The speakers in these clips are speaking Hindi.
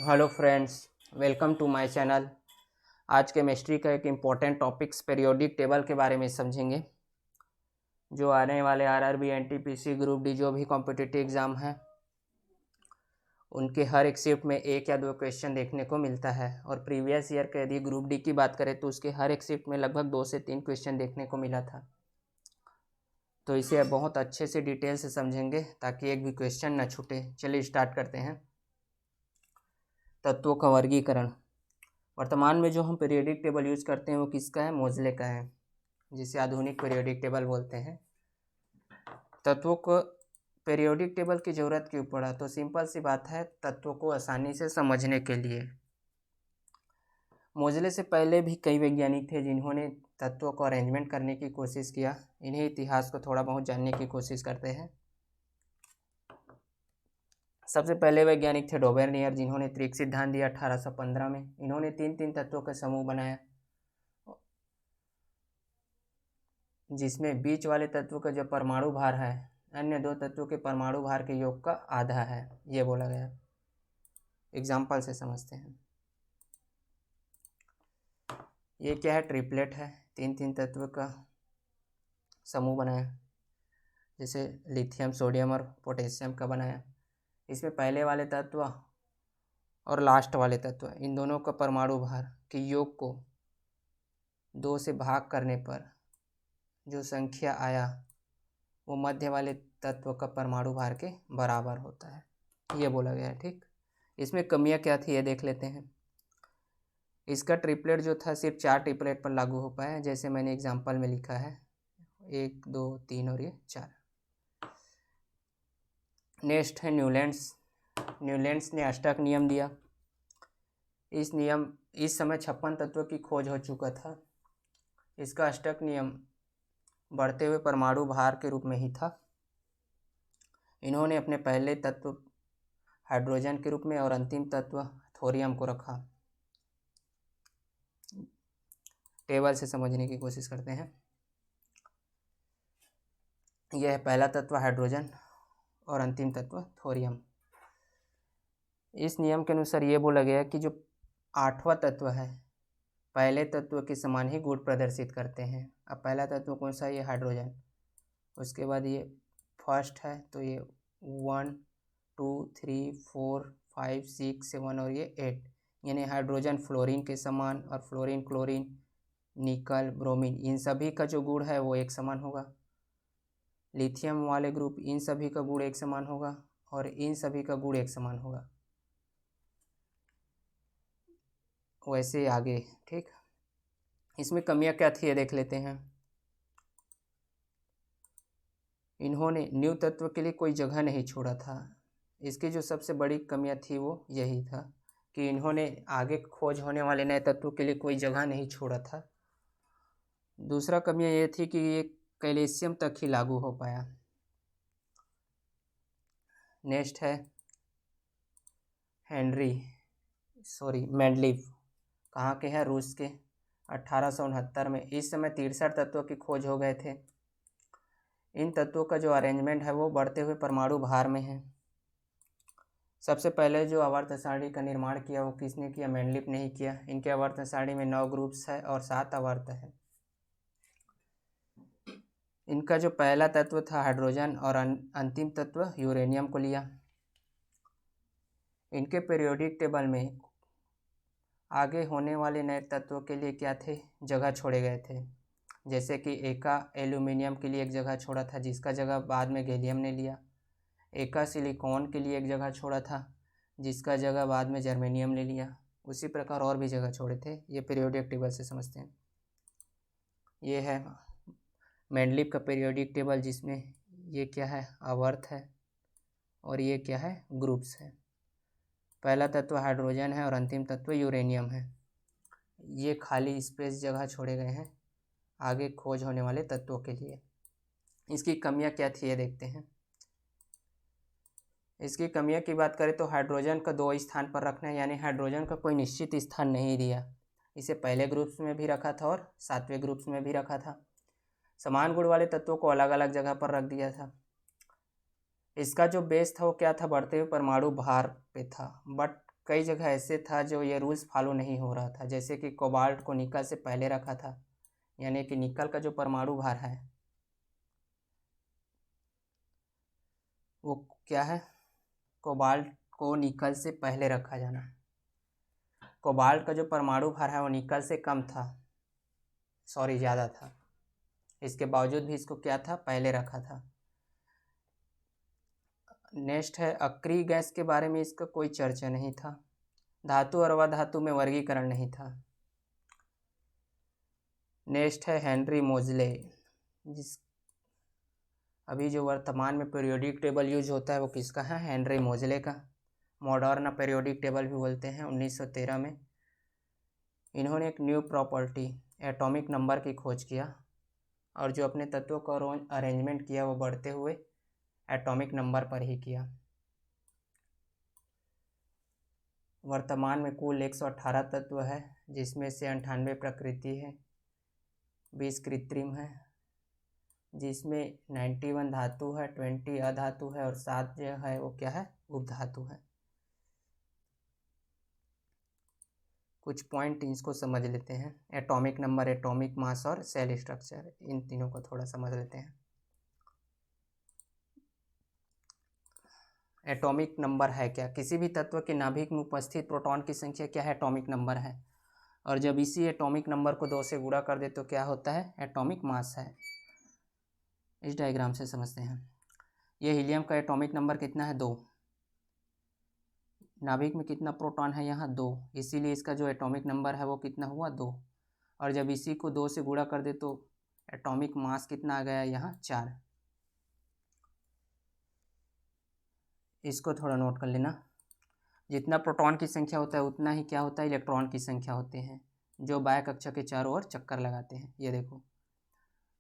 Hello friends, welcome to my channel. आज केमिस्ट्री का एक इम्पॉर्टेंट टॉपिक्स पीरियोडिक टेबल के बारे में समझेंगे। जो आने वाले आरआरबी, एनटीपीसी, ग्रुप डी जो भी कॉम्पिटिटिव एग्ज़ाम हैं उनके हर एक शिफ्ट में एक या दो क्वेश्चन देखने को मिलता है। और प्रीवियस ईयर के यदि ग्रुप डी की बात करें तो उसके हर एक शिफ्ट में लगभग 2 से 3 क्वेश्चन देखने को मिला था। तो इसे बहुत अच्छे से डिटेल से समझेंगे ताकि एक भी क्वेश्चन न छूटे। चलिए स्टार्ट करते हैं। तत्वों का वर्गीकरण। वर्तमान में जो हम पीरियोडिक टेबल यूज करते हैं वो किसका है? मोज़ले का है, जिसे आधुनिक पीरियोडिक टेबल बोलते हैं। तत्वों को पीरियोडिक टेबल की ज़रूरत क्यों पड़ा? तो सिंपल सी बात है, तत्वों को आसानी से समझने के लिए। मोज़ले से पहले भी कई वैज्ञानिक थे जिन्होंने तत्वों को अरेंजमेंट करने की कोशिश किया। इन्हें इतिहास को थोड़ा बहुत जानने की कोशिश करते हैं। सबसे पहले वैज्ञानिक थे डोबेर्नियर, जिन्होंने त्रिक सिद्धांत दिया 1815 में। इन्होंने तीन तत्वों का समूह बनाया, जिसमें बीच वाले तत्व का जो परमाणु भार है अन्य दो तत्वों के परमाणु भार के योग का आधा है, ये बोला गया। एग्जाम्पल से समझते हैं। ये क्या है? ट्रिपलेट है। तीन तत्व का समूह बनाया, जैसे लिथियम, सोडियम और पोटेशियम का बनाया। इसमें पहले वाले तत्व और लास्ट वाले तत्व, इन दोनों का परमाणु भार के योग को 2 से भाग करने पर जो संख्या आया वो मध्य वाले तत्व का परमाणु भार के बराबर होता है, ये बोला गया है। ठीक, इसमें कमियां क्या थी ये देख लेते हैं। इसका ट्रिपलेट जो था सिर्फ 4 ट्रिपलेट पर लागू हो पाया, जैसे मैंने एग्जांपल में लिखा है 1, 2, 3 और ये 4। नेक्स्ट है न्यूलैंड्स। न्यूलैंड्स ने अष्टक नियम दिया। इस समय 56 तत्वों की खोज हो चुका था। इसका अष्टक नियम बढ़ते हुए परमाणु भार के रूप में ही था। इन्होंने अपने पहले तत्व हाइड्रोजन के रूप में और अंतिम तत्व थोरियम को रखा। टेबल से समझने की कोशिश करते हैं। यह है पहला तत्व हाइड्रोजन और अंतिम तत्व थोरियम। इस नियम के अनुसार ये बोला गया कि जो 8वां तत्व है पहले तत्व के समान ही गुण प्रदर्शित करते हैं। अब पहला तत्व कौन सा है? ये हाइड्रोजन। उसके बाद ये फर्स्ट है, तो ये 1, 2, 3, 4, 5, 6, 7 और ये 8, यानी हाइड्रोजन फ्लोरीन के समान और फ्लोरीन, क्लोरीन, निकल, ब्रोमीन, इन सभी का जो गुण है वो एक समान होगा। लिथियम वाले ग्रुप, इन सभी का गुण एक समान होगा और इन सभी का गुण एक समान होगा। वैसे आगे। ठीक, इसमें कमियां क्या थी ये देख लेते हैं। इन्होंने न्यू तत्व के लिए कोई जगह नहीं छोड़ा था। इसकी जो सबसे बड़ी कमियां थी वो यही था कि इन्होंने आगे खोज होने वाले नए तत्वों के लिए कोई जगह नहीं छोड़ा था। दूसरा कमियां ये थी कि ये कैल्शियम तक ही लागू हो पाया। नेक्स्ट है मेंडलीव। कहाँ के हैं? रूस के। 1869 में। इस समय 63 तत्वों की खोज हो गए थे। इन तत्वों का जो अरेंजमेंट है वो बढ़ते हुए परमाणु भार में है। सबसे पहले जो आवर्त सारणी का निर्माण किया वो किसने किया? मेंडलीव ने ही किया। इनके आवर्त सारणी में 9 ग्रुप्स है और 7 आवर्त है। इनका जो पहला तत्व था हाइड्रोजन और अंतिम तत्व यूरेनियम को लिया। इनके पीरियोडिक टेबल में आगे होने वाले नए तत्वों के लिए क्या थे? जगह छोड़े गए थे। जैसे कि एका एल्यूमिनियम के लिए एक जगह छोड़ा था, जिसका जगह बाद में गैलियम ने लिया। एका सिलिकॉन के लिए एक जगह छोड़ा था, जिसका जगह बाद में जर्मेनियम ले लिया। उसी प्रकार और भी जगह छोड़े थे। ये पीरियोडिक टेबल से समझते हैं। ये है मेंडलीव का पीरियोडिक टेबल, जिसमें ये क्या है? आवर्त है और ये क्या है? ग्रुप्स है। पहला तत्व हाइड्रोजन है और अंतिम तत्व यूरेनियम है। ये खाली स्पेस जगह छोड़े गए हैं आगे खोज होने वाले तत्वों के लिए। इसकी कमियां क्या थी ये देखते हैं। इसकी कमियां की बात करें तो हाइड्रोजन का 2 स्थान पर रखना है, यानी हाइड्रोजन का कोई निश्चित स्थान नहीं दिया। इसे पहले ग्रुप्स में भी रखा था और 7वें ग्रुप्स में भी रखा था। समान गुण वाले तत्वों को अलग अलग जगह पर रख दिया था। इसका जो बेस था वो क्या था? बढ़ते हुए परमाणु भार पे था। बट कई जगह ऐसे था जो ये रूल्स फॉलो नहीं हो रहा था, जैसे कि कोबाल्ट को निकल से पहले रखा था, यानी कि निकल का जो परमाणु भार है वो क्या है, कोबाल्ट को निकल से पहले रखा जाना। कोबाल्ट का जो परमाणु भार है वो निकल से कम था, सॉरी ज़्यादा था, इसके बावजूद भी इसको क्या था, पहले रखा था। नेक्स्ट है अक्रिय गैस के बारे में इसका कोई चर्चा नहीं था। धातु और अधातु में वर्गीकरण नहीं था। नेक्स्ट है हेनरी मोजले, जिस अभी जो वर्तमान में पीरियोडिक टेबल यूज होता है वो किसका है, हेनरी मोजले का। मॉडर्न पीरियोडिक टेबल भी बोलते हैं। 1913 में इन्होंने एक न्यू प्रॉपर्टी एटॉमिक नंबर की खोज किया, और जो अपने तत्वों का अरेंजमेंट किया वो बढ़ते हुए एटॉमिक नंबर पर ही किया। वर्तमान में कुल 118 तत्व है, जिसमें से 98 प्रकृति है, 20 कृत्रिम है, जिसमें 91 धातु है, 20 अधातु है, और 7 जो है वो क्या है, उपधातु है। कुछ पॉइंट इसको समझ लेते हैं। एटॉमिक नंबर, एटॉमिक मास और सेल स्ट्रक्चर, इन तीनों को थोड़ा समझ लेते हैं। एटॉमिक नंबर है क्या, किसी भी तत्व के नाभिक में उपस्थित प्रोटॉन की संख्या क्या है, एटॉमिक नंबर है। और जब इसी एटॉमिक नंबर को 2 से गुणा कर दे तो क्या होता है, एटॉमिक मास है। इस डायग्राम से समझते हैं। ये हीलियम का एटॉमिक नंबर कितना है, 2। नाभिक में कितना प्रोटॉन है, यहाँ 2, इसीलिए इसका जो एटॉमिक नंबर है वो कितना हुआ, 2। और जब इसी को 2 से गुणा कर दे तो एटॉमिक मास कितना आ गया, यहाँ 4। इसको थोड़ा नोट कर लेना। जितना प्रोटॉन की संख्या होता है उतना ही क्या होता है, इलेक्ट्रॉन की संख्या होते हैं, जो बाह्य कक्षा के चारों ओर चक्कर लगाते हैं। ये देखो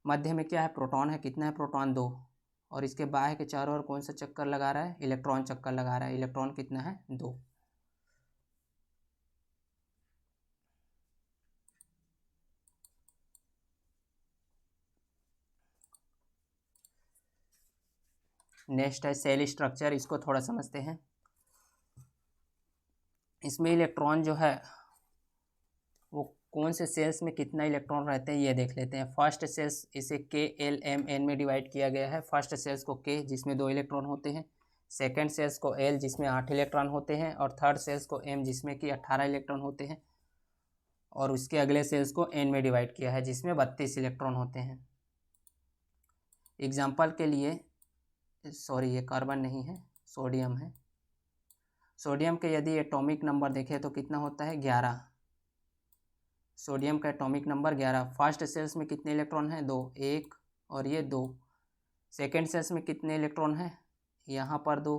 मध्य में क्या है, प्रोटॉन है, कितना है प्रोटॉन, 2। और इसके बाह्य के चारों ओर कौन सा चक्कर लगा रहा है, इलेक्ट्रॉन चक्कर लगा रहा है। इलेक्ट्रॉन कितना है, 2। नेक्स्ट है सेल स्ट्रक्चर, इसको थोड़ा समझते हैं। इसमें इलेक्ट्रॉन जो है वो कौन से सेल्स में कितना इलेक्ट्रॉन रहते हैं ये देख लेते हैं। फर्स्ट सेल्स, इसे KLMN में डिवाइड किया गया है। फर्स्ट सेल्स को K जिसमें 2 इलेक्ट्रॉन होते हैं, सेकेंड सेल्स को L जिसमें 8 इलेक्ट्रॉन होते हैं, और थर्ड सेल्स को M जिसमें कि 18 इलेक्ट्रॉन होते हैं, और उसके अगले सेल्स को N में डिवाइड किया है जिसमें 32 इलेक्ट्रॉन होते हैं। एग्जाम्पल के लिए, सॉरी ये कार्बन नहीं है, सोडियम है। सोडियम के यदि एटॉमिक नंबर देखें तो कितना होता है, 11। सोडियम का एटॉमिक नंबर 11। फर्स्ट सेल्स में कितने इलेक्ट्रॉन हैं, 2, 1 और ये 2। सेकेंड सेल्स में कितने इलेक्ट्रॉन हैं, यहाँ पर 2,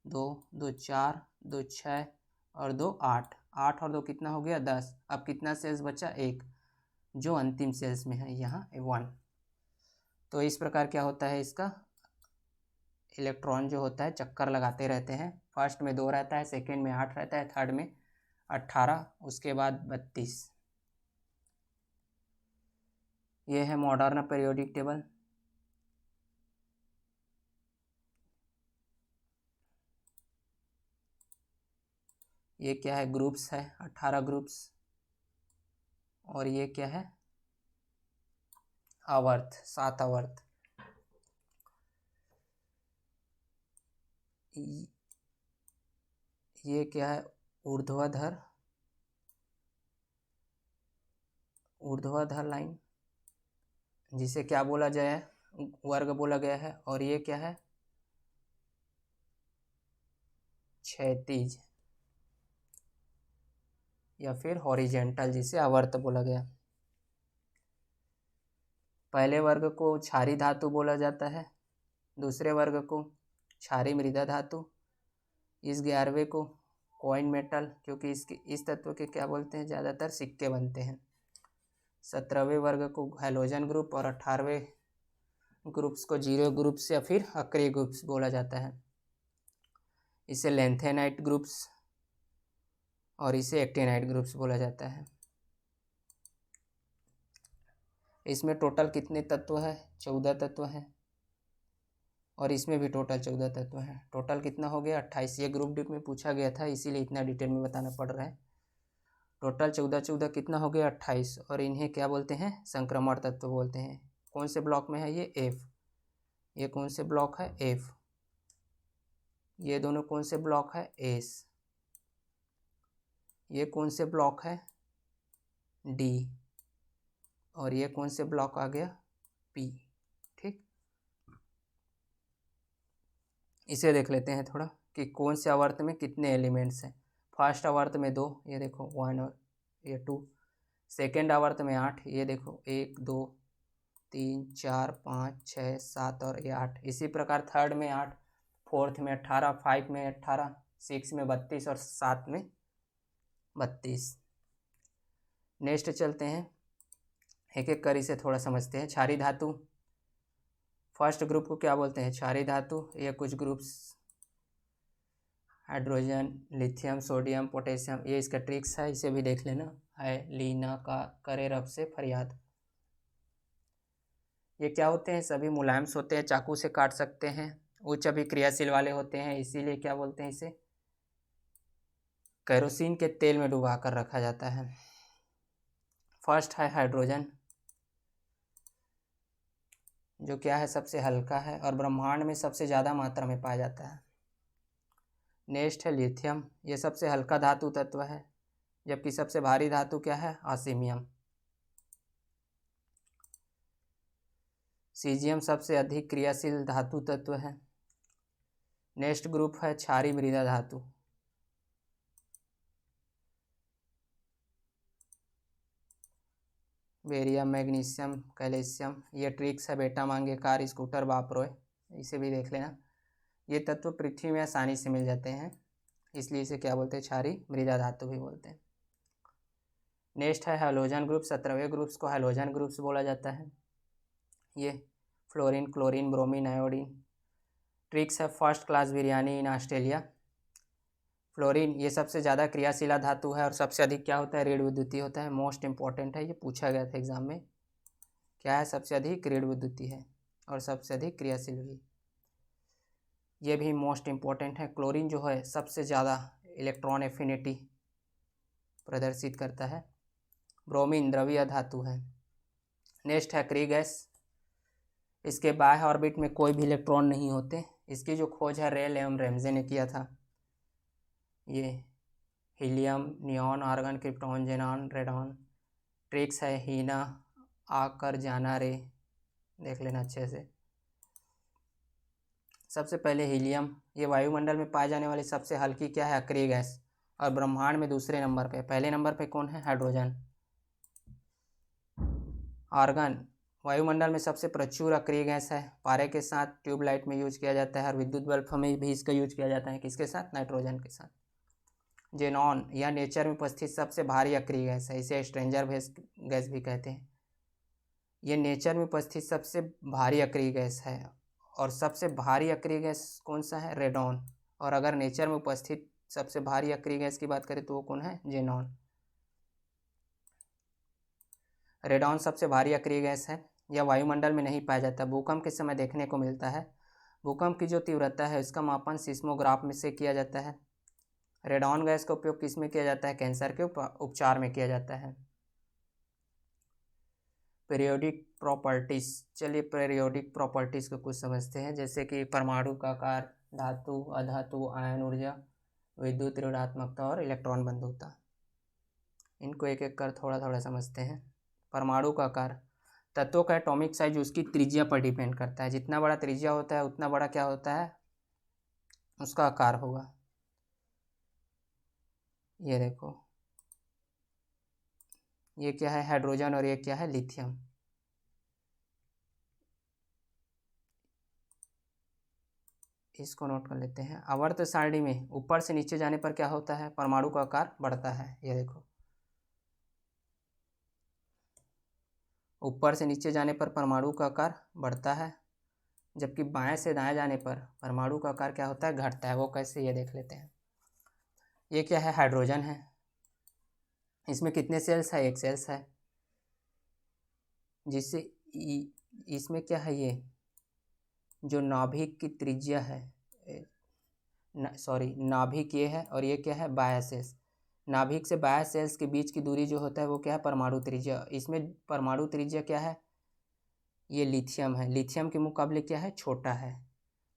2, 2 4, 2 6 और 2 8। 8 और 2 कितना हो गया, 10। अब कितना सेल्स बचा, 1, जो अंतिम सेल्स में है यहाँ 1। तो इस प्रकार क्या होता है, इसका इलेक्ट्रॉन जो होता है चक्कर लगाते रहते हैं। फर्स्ट में 2 रहता है, सेकेंड में 8 रहता है, थर्ड में 18, उसके बाद 32। ये है मॉडर्न पीरियोडिक टेबल। ये क्या है, ग्रुप्स है, 18 ग्रुप्स। और ये क्या है, आवर्त, 7 आवर्त। ये क्या है, ऊर्ध्वाधर, ऊर्ध्वाधर लाइन, जिसे क्या बोला जाए, वर्ग बोला गया है। और ये क्या है, क्षैतिज या फिर हॉरिजेंटल, जिसे आवर्त बोला गया। पहले वर्ग को क्षारीय धातु बोला जाता है, दूसरे वर्ग को क्षारीय मृदा धातु, इस 11वें को कॉइन मेटल, क्योंकि इस तत्व के क्या बोलते हैं, ज़्यादातर सिक्के बनते हैं। 17वें वर्ग को हैलोजन ग्रुप, और 18वें ग्रुप्स को जीरो ग्रुप्स या फिर अक्रिय ग्रुप्स बोला जाता है। इसे लेंथेनाइट ग्रुप्स और इसे एक्टिनाइट ग्रुप्स बोला जाता है। इसमें टोटल कितने तत्व है, 14 तत्व हैं। और इसमें भी टोटल 14 तत्व हैं। टोटल कितना हो गया 28। ये ग्रुप डी में पूछा गया था, इसीलिए इतना डिटेल में बताना पड़ रहा है। टोटल 14 कितना हो गया 28। और इन्हें क्या बोलते हैं, संक्रमण तत्व बोलते हैं। कौन से ब्लॉक में है ये, एफ। ये कौन से ब्लॉक है, एफ। ये दोनों कौन से ब्लॉक है, एस। ये कौन से ब्लॉक है, डी। और ये कौन से ब्लॉक आ गया, पी। ठीक, इसे देख लेते हैं थोड़ा कि कौन से आवर्त में कितने एलिमेंट्स हैं। फर्स्ट आवर्त में 2, ये देखो 1 और ये 2। सेकेंड आवर्त में 8, ये देखो 1 2 3 4 5 6 7 और ये 8। इसी प्रकार थर्ड में 8, फोर्थ में 18, 5 में 18, 6 में 32 और 7 में 32। नेक्स्ट चलते हैं, एक एक कर इसे थोड़ा समझते हैं। क्षारीय धातु, फर्स्ट ग्रुप को क्या बोलते हैं, क्षारीय धातु। ये कुछ groups, hydrogen, lithium, sodium, potassium, ये इसका ट्रिक्स है, इसे भी देख लेना है। लीना का करे रब से फरियाद। ये क्या होते हैं, सभी मुलायम होते हैं, चाकू से काट सकते हैं, उच्च अभिक्रियाशील वाले होते हैं, इसीलिए क्या बोलते हैं इसे, केरोसिन के तेल में डुबा कर रखा जाता है। फर्स्ट है हाइड्रोजन, जो क्या है, सबसे हल्का है और ब्रह्मांड में सबसे ज़्यादा मात्रा में पाया जाता है। नेक्स्ट है लिथियम, ये सबसे हल्का धातु तत्व है, जबकि सबसे भारी धातु क्या है, ऑस्मियम। सीजियम सबसे अधिक क्रियाशील धातु तत्व है। नेक्स्ट ग्रुप है क्षारीय मृदा धातु। बेरियम, मैग्नीशियम, कैल्शियम, ये ट्रिक्स है, बेटा मांगे कार, स्कूटर बाप रोए, इसे भी देख लेना। ये तत्व पृथ्वी में आसानी से मिल जाते हैं, इसलिए इसे क्या बोलते हैं, क्षारीय मृदा धातु भी बोलते हैं। नेक्स्ट है हैलोजन ग्रुप, 17वें ग्रुप्स को हैलोजन ग्रुप्स बोला जाता है। ये fluorine, chlorine, bromine, iodine. Tricks है, first class biryani in Australia. Fluorine ये सबसे ज़्यादा क्रियाशीला धातु है और सबसे अधिक क्या होता है, ऋण विद्युतीय होता है। मोस्ट इंपॉर्टेंट है, ये पूछा गया था एग्जाम में, क्या है, सबसे अधिक ऋण विद्युतीय है और सबसे अधिक क्रियाशील भी, ये भी मोस्ट इंपॉर्टेंट है। क्लोरीन जो है सबसे ज़्यादा इलेक्ट्रॉन एफिनिटी प्रदर्शित करता है। ब्रोमीन द्रवीय धातु है। नेक्स्ट है क्री गैस, इसके बाह्य ऑर्बिट में कोई भी इलेक्ट्रॉन नहीं होते। इसकी जो खोज है रेल एवं रैमजे ने किया था। ये helium, neon, argon, krypton, xenon, radon. Tricks है, हीना आकर जाना रे, देख लेना अच्छे से। सबसे पहले हीलियम, ये वायुमंडल में पाए जाने वाली सबसे हल्की क्या है, अक्रिय गैस, और ब्रह्मांड में दूसरे नंबर पे। पहले नंबर पे कौन है, हाइड्रोजन। आर्गन वायुमंडल में सबसे प्रचुर अक्रिय गैस है, पारे के साथ ट्यूबलाइट में यूज किया जाता है और विद्युत बल्ब में भी इसका यूज किया जाता है, किसके साथ, नाइट्रोजन के साथ। जेनॉन यह नेचर में उपस्थित सबसे भारी अक्रिय गैस है, इसे स्ट्रेंजर गैस भी कहते हैं। ये नेचर में उपस्थित सबसे भारी अक्रिय गैस है और सबसे भारी अक्रिय गैस कौन सा है, रेडॉन। और अगर नेचर में उपस्थित सबसे भारी अक्रिय गैस की बात करें तो वो कौन है, जेनॉन। रेडॉन सबसे भारी अक्रिय गैस है, यह वायुमंडल में नहीं पाया जाता, भूकंप के समय देखने को मिलता है। भूकंप की जो तीव्रता है इसका मापन सिस्मोग्राफ में से किया जाता है। रेडॉन गैस का उपयोग किस में किया जाता है, कैंसर के उपचार में किया जाता है। पीरियोडिक प्रॉपर्टीज, चलिए पीरियोडिक प्रॉपर्टीज को कुछ समझते हैं, जैसे कि परमाणु का आकार, धातु, अधातु, आयन ऊर्जा, विद्युत ऋणात्मकता और इलेक्ट्रॉन बंधुता। इनको एक एक कर थोड़ा थोड़ा समझते हैं। परमाणु का आकार, तत्वों का एटॉमिक साइज उसकी त्रिज्या पर डिपेंड करता है, जितना बड़ा त्रिज्या होता है उतना बड़ा क्या होता है, उसका आकार होगा। ये देखो, ये क्या है, हाइड्रोजन, और ये क्या है, लिथियम। इसको नोट कर लेते हैं। आवर्त सारणी में ऊपर से नीचे जाने पर क्या होता है, परमाणु का आकार बढ़ता है। ये देखो, ऊपर से नीचे जाने पर परमाणु का आकार बढ़ता है, जबकि बाएं से दाएं जाने पर परमाणु का आकार क्या होता है, घटता है। वो कैसे, ये देख लेते हैं। ये क्या है, हाइड्रोजन है, इसमें कितने सेल्स है, एक सेल्स है, जिससे इसमें क्या है, ये जो नाभिक की त्रिज्या है, नाभिक ये है और ये क्या है, बाह्य शेष। नाभिक से बाह्य शेष के बीच की दूरी जो होता है वो क्या है, परमाणु त्रिज्या। इसमें परमाणु त्रिज्या क्या है, ये लिथियम है। लिथियम के मुकाबले क्या है, छोटा है।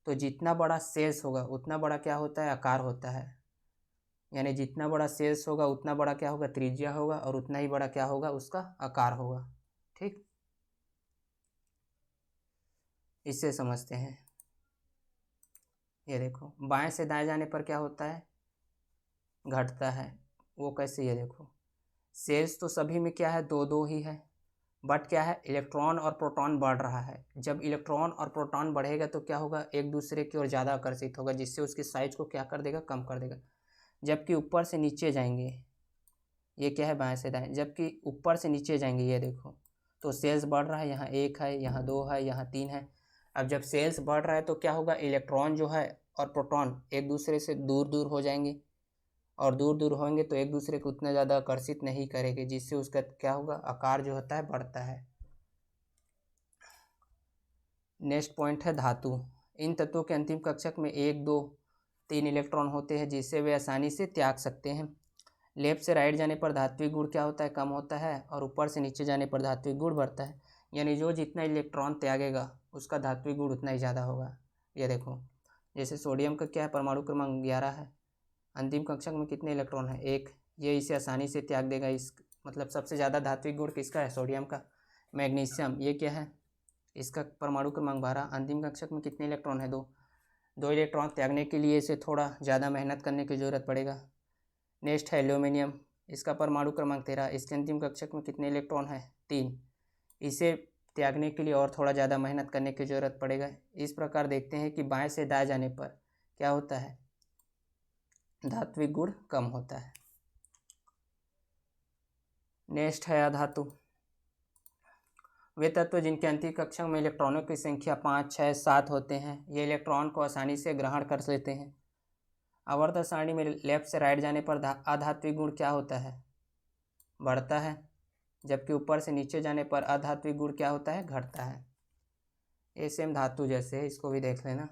तो जितना बड़ा शेष होगा उतना बड़ा क्या होता है, आकार होता है। यानी जितना बड़ा शेष होगा उतना बड़ा क्या होगा, त्रिज्या होगा, और उतना ही बड़ा क्या होगा, उसका आकार होगा। ठीक, इससे समझते हैं। ये देखो, बाएं से दाएं जाने पर क्या होता है, घटता है। वो कैसे, ये देखो, शेष तो सभी में क्या है, दो दो ही है, बट क्या है, इलेक्ट्रॉन और प्रोटॉन बढ़ रहा है। जब इलेक्ट्रॉन और प्रोटॉन बढ़ेगा तो क्या होगा, एक दूसरे की ओर ज़्यादा आकर्षित होगा, जिससे उसकी साइज को क्या कर देगा, कम कर देगा। जबकि ऊपर से नीचे जाएंगे, ये क्या है, बाएं से दाएं, जबकि ऊपर से नीचे जाएंगे, ये देखो, तो सेल्स बढ़ रहा है, यहाँ 1 है, यहाँ 2 है, यहाँ 3 है। अब जब सेल्स बढ़ रहा है तो क्या होगा, इलेक्ट्रॉन जो है और प्रोटॉन एक दूसरे से दूर दूर हो जाएंगे, और दूर दूर होंगे तो एक दूसरे को उतना ज़्यादा आकर्षित नहीं करेंगे, जिससे उसका क्या होगा, आकार जो होता है बढ़ता है। नेक्स्ट पॉइंट है धातु। इन तत्वों के अंतिम कक्षक में 1, 2, 3 इलेक्ट्रॉन होते हैं, जिससे वे आसानी से त्याग सकते हैं। लेफ्ट से राइट जाने पर धात्विक गुण क्या होता है, कम होता है, और ऊपर से नीचे जाने पर धात्विक गुण बढ़ता है। यानी जो जितना इलेक्ट्रॉन त्यागेगा उसका धात्विक गुण उतना ही ज़्यादा होगा। ये देखो, जैसे सोडियम का क्या है, परमाणु क्रमांक 11 है, अंतिम कक्षक में कितने इलेक्ट्रॉन है, 1। ये इसे आसानी से त्याग देगा। इस मतलब सबसे ज़्यादा धात्विक गुण किसका है, सोडियम का। मैग्नीशियम, ये क्या है, इसका परमाणु क्रमांक 12, अंतिम कक्षक में कितने इलेक्ट्रॉन है, 2 इलेक्ट्रॉन त्यागने के लिए इसे थोड़ा ज़्यादा मेहनत करने की ज़रूरत पड़ेगा। नेक्स्ट है एल्यूमिनियम, इसका परमाणु क्रमांक 13, इसके अंतिम कक्षक में कितने इलेक्ट्रॉन है, 3। इसे त्यागने के लिए और थोड़ा ज़्यादा मेहनत करने की ज़रूरत पड़ेगा। इस प्रकार देखते हैं कि बाएं से दाएं जाने पर क्या होता है, धात्विक गुण कम होता है। नेक्स्ट है अधातु। वे तत्व जिनके अंतिम कक्षक में इलेक्ट्रॉनों की संख्या 5, 6, 7 होते हैं, ये इलेक्ट्रॉन को आसानी से ग्रहण कर लेते हैं। आवर्त सारणी में लेफ्ट से राइट जाने पर अधात्विक गुण क्या होता है, बढ़ता है, जबकि ऊपर से नीचे जाने पर अधात्विक गुण क्या होता है, घटता है। ये सेम धातु जैसे है, इसको भी देख लेना।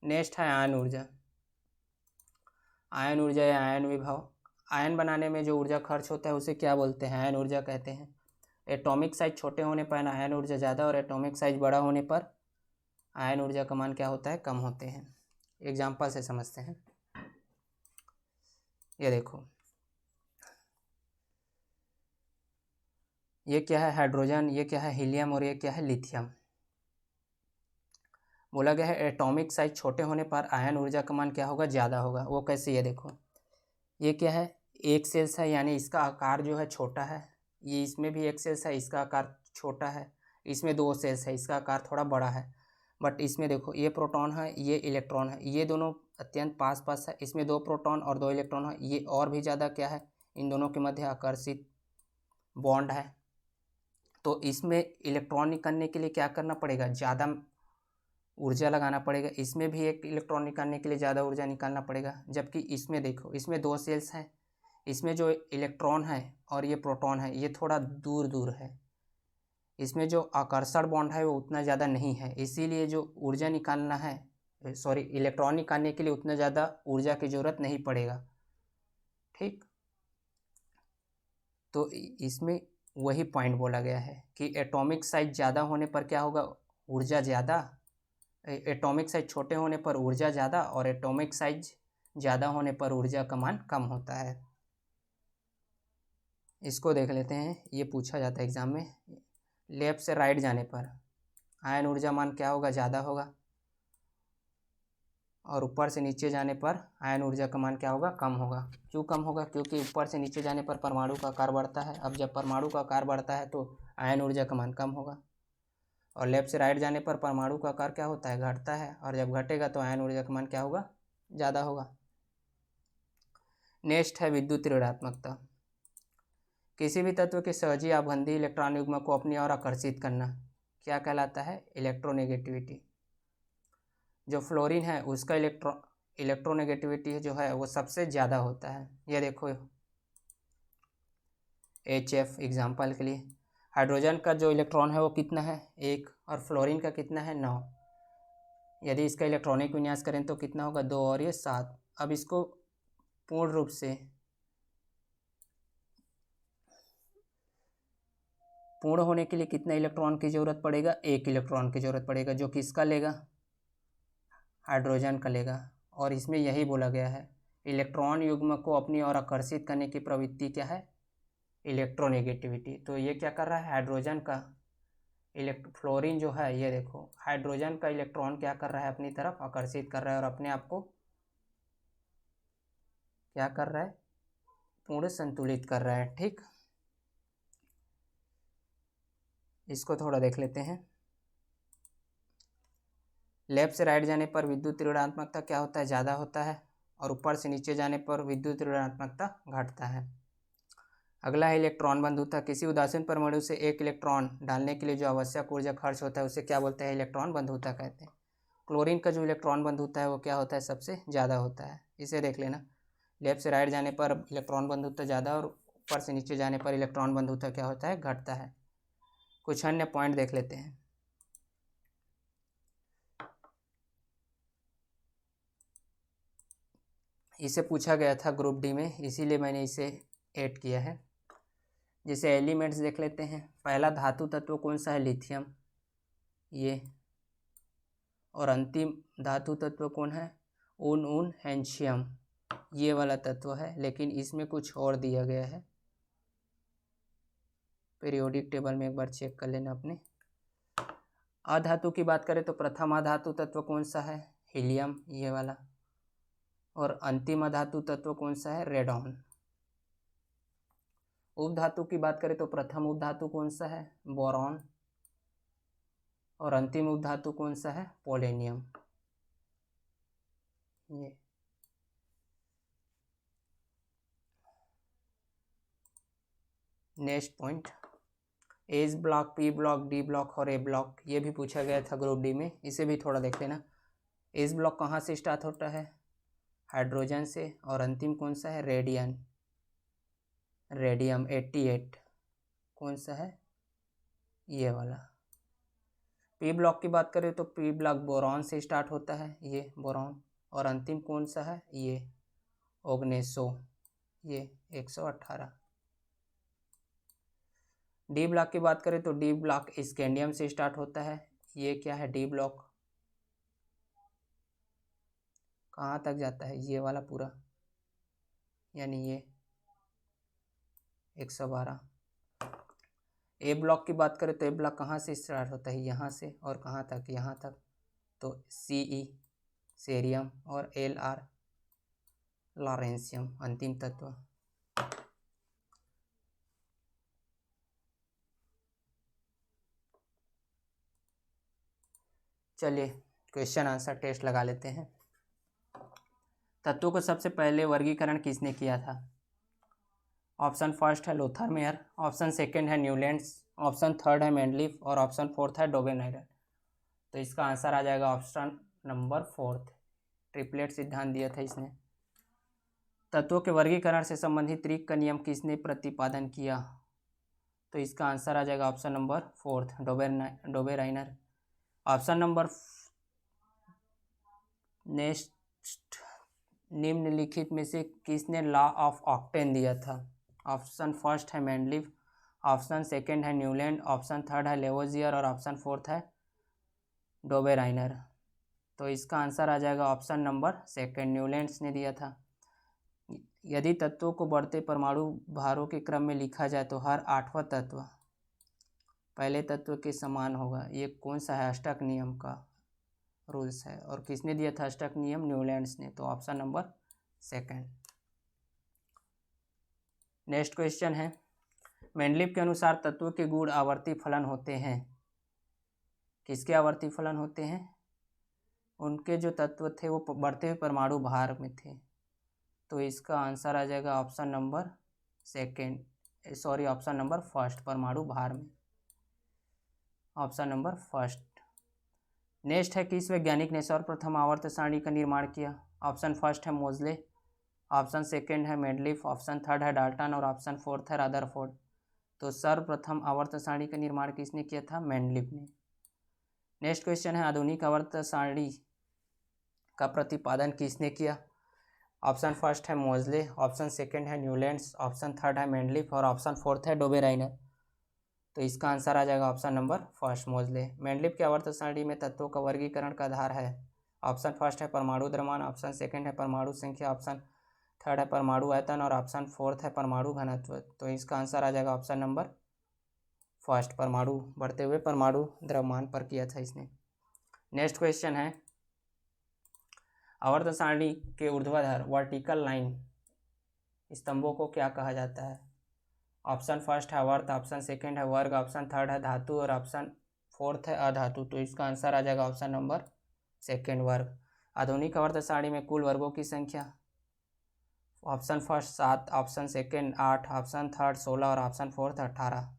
नेक्स्ट है आयन ऊर्जा। आयन ऊर्जा या आयन विभव। आयन बनाने में जो ऊर्जा खर्च होता है उसे क्या बोलते हैं, आयन ऊर्जा कहते हैं। एटॉमिक साइज छोटे होने पर आयन ऊर्जा ज़्यादा, और एटॉमिक साइज बड़ा होने पर आयन ऊर्जा का मान क्या होता है, कम होते हैं। एग्जाम्पल से समझते हैं। ये देखो, ये क्या है, हाइड्रोजन, ये क्या है, हीलियम, और ये क्या है, लिथियम। बोला गया है एटॉमिक साइज छोटे होने पर आयन ऊर्जा का मान क्या होगा, ज़्यादा होगा। वो कैसे, ये देखो, ये क्या है, एक सेल्स है, यानी इसका आकार जो है छोटा है। ये इसमें भी एक सेल्स है, इसका आकार छोटा है। इसमें 2 सेल्स है, इसका आकार थोड़ा बड़ा है। बट इसमें देखो, ये प्रोटॉन है, ये इलेक्ट्रॉन है, ये दोनों अत्यंत पास पास है। इसमें 2 प्रोटॉन और 2 इलेक्ट्रॉन है, ये और भी ज़्यादा क्या है, इन दोनों के मध्य आकर्षित बॉन्ड है। तो इसमें इलेक्ट्रॉन निकालने के लिए क्या करना पड़ेगा, ज़्यादा ऊर्जा लगाना पड़ेगा। इसमें भी एक इलेक्ट्रॉन निकालने के लिए ज़्यादा ऊर्जा निकालना पड़ेगा। जबकि इसमें देखो, इसमें 2 सेल्स हैं, इसमें जो इलेक्ट्रॉन है और ये प्रोटॉन है, ये थोड़ा दूर दूर है। इसमें जो आकर्षण बॉन्ड है वो उतना ज़्यादा नहीं है, इसीलिए जो ऊर्जा निकालना है, इलेक्ट्रॉन निकालने के लिए उतना ज़्यादा ऊर्जा की ज़रूरत नहीं पड़ेगा। ठीक, तो इसमें वही पॉइंट बोला गया है कि एटॉमिक साइज ज़्यादा होने पर क्या होगा, ऊर्जा ज़्यादा। एटॉमिक साइज छोटे होने पर ऊर्जा ज़्यादा, और एटॉमिक साइज ज़्यादा होने पर ऊर्जा का मान कम होता है। इसको देख लेते हैं, ये पूछा जाता है एग्ज़ाम में। लेफ्ट से राइट जाने पर आयन ऊर्जा मान क्या होगा, ज़्यादा होगा, और ऊपर से नीचे जाने पर आयन ऊर्जा का मान क्या होगा, कम होगा। क्यों कम होगा, क्योंकि ऊपर से नीचे जाने पर परमाणु का आकार बढ़ता है। अब जब परमाणु का आकार बढ़ता है तो आयन ऊर्जा का मान कम होगा, और लेफ्ट से राइट जाने पर परमाणु का आकार क्या होता है, घटता है, और जब घटेगा तो आयन ऊर्जा का मान क्या होगा, ज़्यादा होगा। नेक्स्ट है विद्युत ऋणात्मकता। किसी भी तत्व के सहजी अवबंधी इलेक्ट्रॉन युग्म को अपनी ओर आकर्षित करना क्या कहलाता है, इलेक्ट्रोनेगेटिविटी। जो फ्लोरीन है उसका इलेक्ट्रोनेगेटिविटी जो है वो सबसे ज़्यादा होता है। ये देखो, HF एग्जाम्पल के लिए। हाइड्रोजन का जो इलेक्ट्रॉन है वो कितना है, 1, और फ्लोरीन का कितना है, 9। यदि इसका इलेक्ट्रॉनिक विन्यास करें तो कितना होगा 2 और ये 7। अब इसको पूर्ण रूप से पूर्ण होने के लिए कितना इलेक्ट्रॉन की जरूरत पड़ेगा, 1 इलेक्ट्रॉन की जरूरत पड़ेगा, जो किसका लेगा, हाइड्रोजन का लेगा। और इसमें यही बोला गया है इलेक्ट्रॉन युग्म को अपनी ओर आकर्षित करने की प्रवृत्ति क्या है, इलेक्ट्रोनेगेटिविटी। तो ये क्या कर रहा है, हाइड्रोजन का फ्लोरीन जो है, ये देखो हाइड्रोजन का इलेक्ट्रॉन क्या कर रहा है, अपनी तरफ आकर्षित कर रहा है और अपने आप को क्या कर रहा है, पूर्ण संतुलित कर रहा है। ठीक, इसको थोड़ा देख लेते हैं। लेफ्ट से राइट जाने पर विद्युत ऋणात्मकता क्या होता है, ज़्यादा होता है, और ऊपर से नीचे जाने पर विद्युत ऋणात्मकता घटता है। अगला है इलेक्ट्रॉन बंधुता। किसी उदासीन परमाणु से एक इलेक्ट्रॉन डालने के लिए जो आवश्यक ऊर्जा खर्च होता है उसे क्या बोलते हैं, इलेक्ट्रॉन बंधुता कहते हैं। क्लोरीन का जो इलेक्ट्रॉन बंधुता है वो क्या होता है, सबसे ज़्यादा होता है। इसे देख लेना, लेफ्ट से राइट जाने पर इलेक्ट्रॉन बंधुता ज़्यादा और ऊपर से नीचे जाने पर इलेक्ट्रॉन बंधुता क्या होता है, घटता है। कुछ अन्य पॉइंट देख लेते हैं। इसे पूछा गया था ग्रुप डी में, इसीलिए मैंने इसे ऐड किया है। जैसे एलिमेंट्स देख लेते हैं। पहला धातु तत्व कौन सा है, लिथियम, ये। और अंतिम धातु तत्व कौन है, उन हैंशियम, ये वाला तत्व है। लेकिन इसमें कुछ और दिया गया है, पीरियोडिक टेबल में एक बार चेक कर लेना अपने। अधातु की बात करें तो प्रथम अधातु तत्व कौन सा है, हीलियम, ये वाला। और अंतिम अधातु तत्व कौन सा है, रेडॉन। उपधातु की बात करें तो प्रथम उपधातु कौन सा है, बोरॉन। और अंतिम उपधातु कौन सा है, पोलेनियम, ये। Next point, S block, P block, D block और ए ब्लॉक, ये भी पूछा गया था ग्रुप डी में, इसे भी थोड़ा देख लेना। एस ब्लॉक कहाँ से स्टार्ट होता है, हाइड्रोजन से। और अंतिम कौन सा है, रेडियम 88, कौन सा है, ये वाला। पी ब्लॉक की बात करें तो पी ब्लॉक बोरॉन से स्टार्ट होता है, ये बोरॉन। और अंतिम कौन सा है, ये ओग्नेसो, ये 118। डी ब्लॉक की बात करें तो डी ब्लॉक स्कैंडियम से स्टार्ट होता है, ये क्या है, डी ब्लॉक। कहाँ तक जाता है, ये वाला पूरा, यानी ये 112। ए ब्लॉक की बात करें तो ए ब्लॉक कहाँ से स्टार्ट होता है, यहाँ से, और कहाँ तक, यहाँ तक। तो Ce सेरियम और Lr लॉरेंशियम, अंतिम तत्व। चलिए क्वेश्चन आंसर टेस्ट लगा लेते हैं। तत्वों को सबसे पहले वर्गीकरण किसने किया था, ऑप्शन फर्स्ट है लोथर मेयर, ऑप्शन सेकंड है न्यूलैंड्स, ऑप्शन थर्ड है मेंडलीफ और ऑप्शन फोर्थ है डोबेनाइडर। तो इसका आंसर आ जाएगा ऑप्शन नंबर 4, ट्रिपलेट सिद्धांत दिया था इसने। तत्वों के वर्गीकरण से संबंधित त्रिक का नियम किसने प्रतिपादन किया, तो इसका आंसर आ जाएगा option number 4, Dobereiner. Option number next, निम्नलिखित में से किसने लॉ ऑफ ऑक्टेन दिया था, ऑप्शन फर्स्ट है मेंडलीफ, ऑप्शन सेकंड है न्यूलैंड, ऑप्शन थर्ड है लेवोजियर और ऑप्शन फोर्थ है डोबेराइनर। तो इसका आंसर आ जाएगा ऑप्शन नंबर सेकंड, न्यूलैंड्स ने दिया था। यदि तत्वों को बढ़ते परमाणु भारों के क्रम में लिखा जाए तो हर 8वां तत्व पहले तत्व के समान होगा, ये कौन सा है, अष्टक नियम का रूल्स है। और किसने दिया था अष्टक नियम, न्यूलैंड्स ने। तो option number second. Next question है, मेंडलीफ के अनुसार तत्वों के गुण आवर्ती फलन होते हैं, किसके आवर्ती फलन होते हैं, उनके जो तत्व थे वो बढ़ते हुए परमाणु भार में थे। तो इसका आंसर आ जाएगा option number option number first, परमाणु भार में, ऑप्शन नंबर फर्स्ट। नेक्स्ट है, किस वैज्ञानिक ने सर्वप्रथम आवर्त सारणी का निर्माण किया, ऑप्शन फर्स्ट है मोजले, ऑप्शन सेकंड है मेंडलीफ, ऑप्शन थर्ड है डाल्टन और ऑप्शन फोर्थ है रदरफोर्ड। तो सर्वप्रथम आवर्त सारणी का निर्माण किसने किया था, मेंडलीफ ने। नेक्स्ट क्वेश्चन है, आधुनिक आवर्त सारणी का प्रतिपादन किसने किया? ऑप्शन फर्स्ट है मोजले, ऑप्शन सेकंड है न्यूलैंड्स, ऑप्शन थर्ड है मेंडलीफ और ऑप्शन फोर्थ है डोबेराइनर। तो इसका आंसर आ जाएगा ऑप्शन नंबर फर्स्ट मोजले। मेंडलीफ के आवर्त सारणी में तत्वों का वर्गीकरण का आधार है। ऑप्शन फर्स्ट है परमाणु द्रव्यमान, ऑप्शन सेकंड है परमाणु संख्या, ऑप्शन थर्ड है परमाणु आयतन और ऑप्शन फोर्थ है परमाणु घनत्व। तो इसका आंसर आ जाएगा ऑप्शन नंबर फर्स्ट, परमाणु बढ़ते हुए परमाणु द्रव्यमान पर किया था इसने। नेक्स्ट क्वेश्चन है, आवर्त सारणी के ऊर्ध्वाधर वर्टिकल लाइन स्तंभों को क्या कहा जाता है? ऑप्शन फर्स्ट है आवर्त, ऑप्शन सेकंड है वर्ग, ऑप्शन थर्ड है धातु और ऑप्शन फोर्थ है अधातु। तो इसका आंसर आ जाएगा ऑप्शन नंबर सेकंड, वर्ग। आधुनिक आवर्त सारणी में कुल वर्गों की संख्या? Option first 7, option second 8, option third 16 और ऑप्शन फोर्थ 18।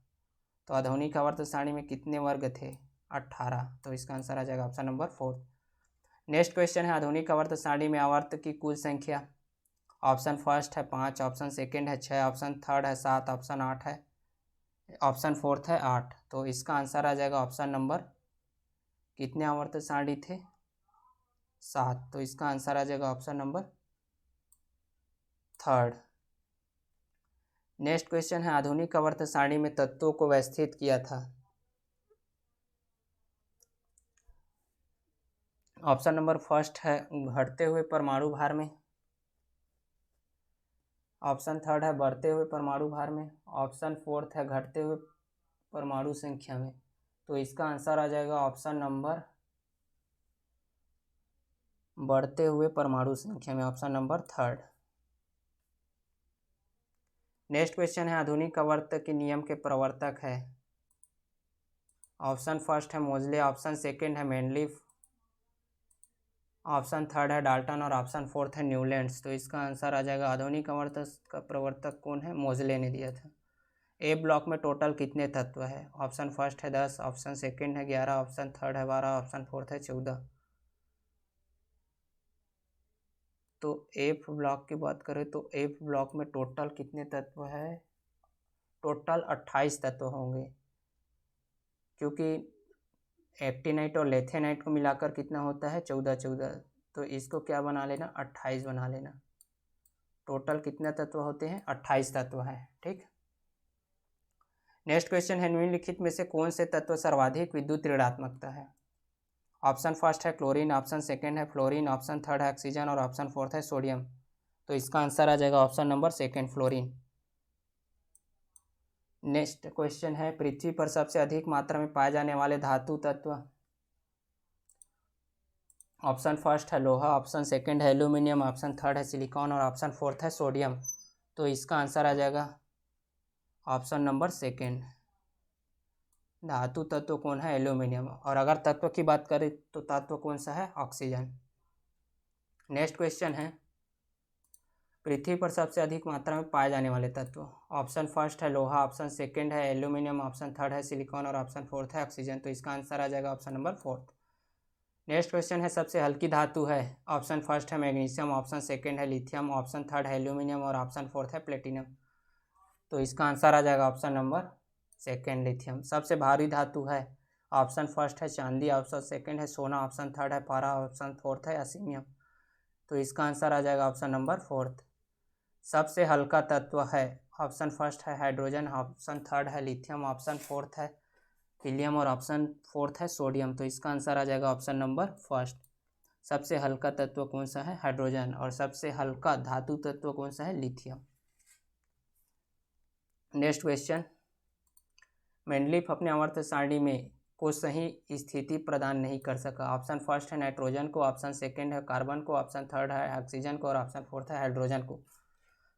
तो आधुनिक आवर्त सारणी में कितने वर्ग थे? 18। तो इसका आंसर आ जाएगा option number fourth. Next question है, आधुनिक आवर्त सारणी में आवर्त की कुल संख्या? ऑप्शन फर्स्ट है 5, ऑप्शन सेकंड है 6, ऑप्शन थर्ड है 7, ऑप्शन 8 है, ऑप्शन फोर्थ है 8। तो इसका आंसर आ जाएगा ऑप्शन नंबर, कितने आवर्त सारणी थे? 7। तो इसका आंसर आ जाएगा option number third. Next question है, आधुनिक आवर्त सारणी में तत्वों को व्यवस्थित किया था? ऑप्शन नंबर फर्स्ट है घटते हुए परमाणु भार में, ऑप्शन थर्ड है बढ़ते हुए परमाणु भार में, ऑप्शन फोर्थ है घटते हुए परमाणु संख्या में। तो इसका आंसर आ जाएगा ऑप्शन नंबर बढ़ते हुए परमाणु संख्या में, option number third. Next question है, आधुनिक आवर्त के नियम के प्रवर्तक है? ऑप्शन फर्स्ट है मोजले, ऑप्शन सेकंड है मेंडलीफ, ऑप्शन थर्ड है डाल्टन और ऑप्शन फोर्थ है न्यूलैंड्स। तो इसका आंसर आ जाएगा, आधुनिक आवर्त का प्रवर्तक कौन है? मोजले ने दिया था। ए ब्लॉक में टोटल कितने तत्व है? ऑप्शन फर्स्ट है 10, ऑप्शन सेकंड है 11, ऑप्शन थर्ड है 12, ऑप्शन फोर्थ है 14। तो एफ ब्लॉक की बात करें तो एफ ब्लॉक में टोटल कितने तत्व है? टोटल 28 तत्व होंगे, क्योंकि एक्टिनाइट और लेथेनाइट को मिलाकर कितना होता है? 14। तो इसको क्या बना लेना? 28 बना लेना। टोटल कितने तत्व होते हैं? 28 तत्व हैं, ठीक। नेक्स्ट क्वेश्चन है, निम्नलिखित में से कौन से तत्व सर्वाधिक विद्युत ऋणात्मकता है? ऑप्शन फर्स्ट है क्लोरीन, ऑप्शन सेकंड है फ्लोरीन, ऑप्शन थर्ड है ऑक्सीजन और ऑप्शन फोर्थ है सोडियम। तो इसका आंसर आ जाएगा option number second, fluorine. Next question है, पृथ्वी पर सबसे अधिक मात्रा में पाए जाने वाले धातु तत्व? ऑप्शन फर्स्ट है लोहा, ऑप्शन सेकंड है एल्यूमिनियम, ऑप्शन थर्ड है सिलिकॉन और ऑप्शन फोर्थ है सोडियम। तो इसका आंसर आ जाएगा ऑप्शन नंबर सेकंड, धातु तत्व कौन है? एल्यूमिनियम। और अगर तत्व की बात करें तो तत्व कौन सा है? ऑक्सीजन। नेक्स्ट क्वेश्चन है, पृथ्वी पर सबसे अधिक मात्रा में पाए जाने वाले तत्व? ऑप्शन फर्स्ट है लोहा, ऑप्शन सेकंड है एल्यूमिनियम, ऑप्शन थर्ड है सिलिकॉन और ऑप्शन फोर्थ है ऑक्सीजन। तो इसका आंसर आ जाएगा option number fourth. Next question है, सबसे हल्की धातु है? ऑप्शन फर्स्ट है मैग्नीशियम, ऑप्शन सेकंड है लिथियम, ऑप्शन थर्ड है एल्यूमिनियम और ऑप्शन फोर्थ है प्लेटिनम। तो इसका आंसर आ जाएगा ऑप्शन नंबर सेकंड, लिथियम। सबसे भारी धातु है? ऑप्शन फर्स्ट है चांदी, ऑप्शन सेकंड है सोना, ऑप्शन थर्ड है पारा, ऑप्शन फोर्थ है असीमियम। तो इसका आंसर आ जाएगा ऑप्शन नंबर फोर्थ। सबसे हल्का तत्व है? ऑप्शन फर्स्ट है हाइड्रोजन, ऑप्शन थर्ड है लिथियम, ऑप्शन फोर्थ है हीलियम और ऑप्शन फोर्थ है सोडियम। तो इसका आंसर आ जाएगा ऑप्शन नंबर फर्स्ट। सबसे हल्का तत्व कौन सा है? हाइड्रोजन। और सबसे हल्का धातु तत्व कौन सा है? लिथियम। नेक्स्ट क्वेश्चन, मेंडलीफ अपने आवर्त सारणी में को सही स्थिति प्रदान नहीं कर सका? ऑप्शन फर्स्ट है नाइट्रोजन को, ऑप्शन सेकंड है कार्बन को, ऑप्शन थर्ड है ऑक्सीजन को और ऑप्शन फोर्थ है हाइड्रोजन को।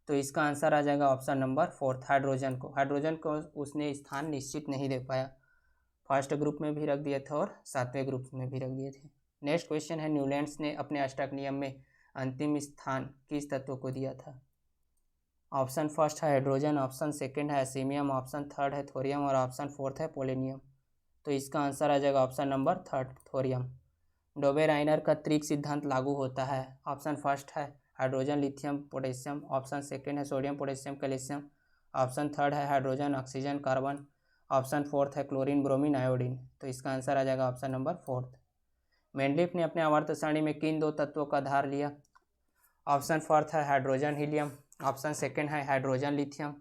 तो इसका आंसर आ जाएगा ऑप्शन नंबर फोर्थ, हाइड्रोजन को। हाइड्रोजन को उसने स्थान निश्चित नहीं दे पाया, फर्स्ट ग्रुप में भी रख दिए थे और 7वें ग्रुप में भी रख दिए थे। नेक्स्ट क्वेश्चन है, न्यूलैंड्स ने अपने अष्टक नियम में अंतिम स्थान किस तत्व को दिया था? ऑप्शन फर्स्ट है हाइड्रोजन, ऑप्शन सेकंड है असीमियम, ऑप्शन थर्ड है थोरियम और ऑप्शन फोर्थ है पोलोनियम। तो इसका आंसर आ जाएगा option number third, thorium. Dobereiner का त्रिक सिद्धांत लागू होता है? ऑप्शन फर्स्ट है hydrogen lithium potassium, option second है sodium potassium calcium, option third है hydrogen oxygen carbon, option fourth है क्लोरीन ब्रोमीन आयोडीन। तो इसका आंसर आ जाएगा ऑप्शन नंबर फोर्थ। मेंडलीफ ने अपने आवर्त सारणी में किन दो तत्वों का आधार लिया? ऑप्शन फर्स्ट है हाइड्रोजन हीलियम, ऑप्शन सेकंड है हाइड्रोजन लिथियम,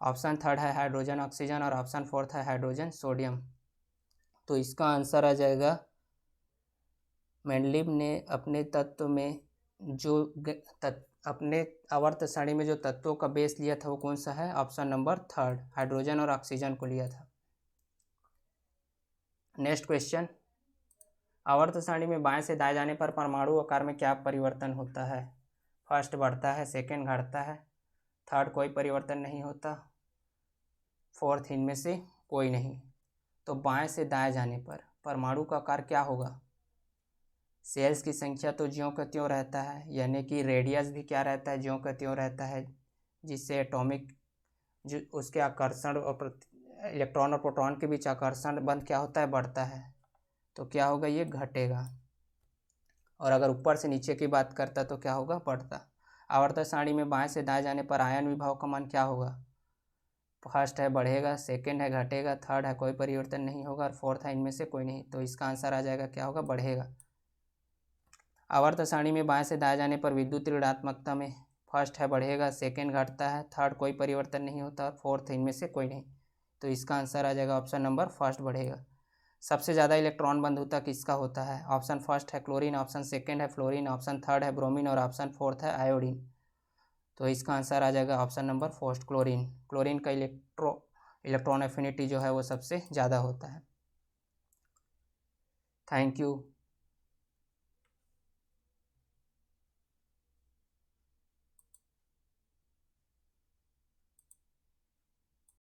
ऑप्शन थर्ड है हाइड्रोजन ऑक्सीजन और ऑप्शन फोर्थ है हाइड्रोजन सोडियम। तो इसका आंसर आ जाएगा मेंडलीफ ने अपने तत्व में जो अपने आवर्त सारणी में जो तत्वों का बेस लिया था वो कौन सा है? ऑप्शन नंबर थर्ड, हाइड्रोजन और ऑक्सीजन को लिया था। नेक्स्ट क्वेश्चन, आवर्त सारणी में बाएं से दाएं जाने पर परमाणु आकार में क्या परिवर्तन होता है? फर्स्ट बढ़ता है, सेकंड घटता है, थर्ड कोई परिवर्तन नहीं होता, फोर्थ इनमें से कोई नहीं। तो बाएं से दाएं जाने पर परमाणु का आकार क्या होगा? सेल्स की संख्या तो ज्यों का त्यों रहता है, यानी कि रेडियस भी क्या रहता है? ज्यों का त्यों रहता है, जिससे एटॉमिक जो उसके आकर्षण और इलेक्ट्रॉन और प्रोटॉन के बीच आकर्षण बंध क्या होता है? बढ़ता है। तो क्या होगा? ये घटेगा। और अगर ऊपर से नीचे की बात करता तो क्या होगा? बढ़ता। आवर्त सारणी में बाएं से दाएं जाने पर आयन विभव का मान क्या होगा? फर्स्ट है बढ़ेगा, सेकंड है घटेगा, थर्ड है कोई परिवर्तन नहीं होगा और फोर्थ है इनमें से कोई नहीं। तो इसका आंसर आ जाएगा क्या होगा? बढ़ेगा। आवर्त सारणी में बाएं से दाएं जाने पर विद्युत ऋणात्मकता में फर्स्ट है बढ़ेगा, सेकंड घटता है, थर्ड कोई परिवर्तन नहीं होता और फोर्थ इनमें से कोई नहीं। तो इसका आंसर आ जाएगा ऑप्शन नंबर फर्स्ट बढ़ेगा। सबसे ज़्यादा इलेक्ट्रॉन बंधुता किसका होता है? ऑप्शन फर्स्ट है क्लोरीन, ऑप्शन सेकंड है फ्लोरीन, ऑप्शन थर्ड है ब्रोमीन और ऑप्शन फोर्थ है आयोडीन। तो इसका आंसर आ जाएगा option number first chlorine. Chlorine का इलेक्ट्रॉन एफिनिटी जो है वो सबसे ज़्यादा होता है। Thank you.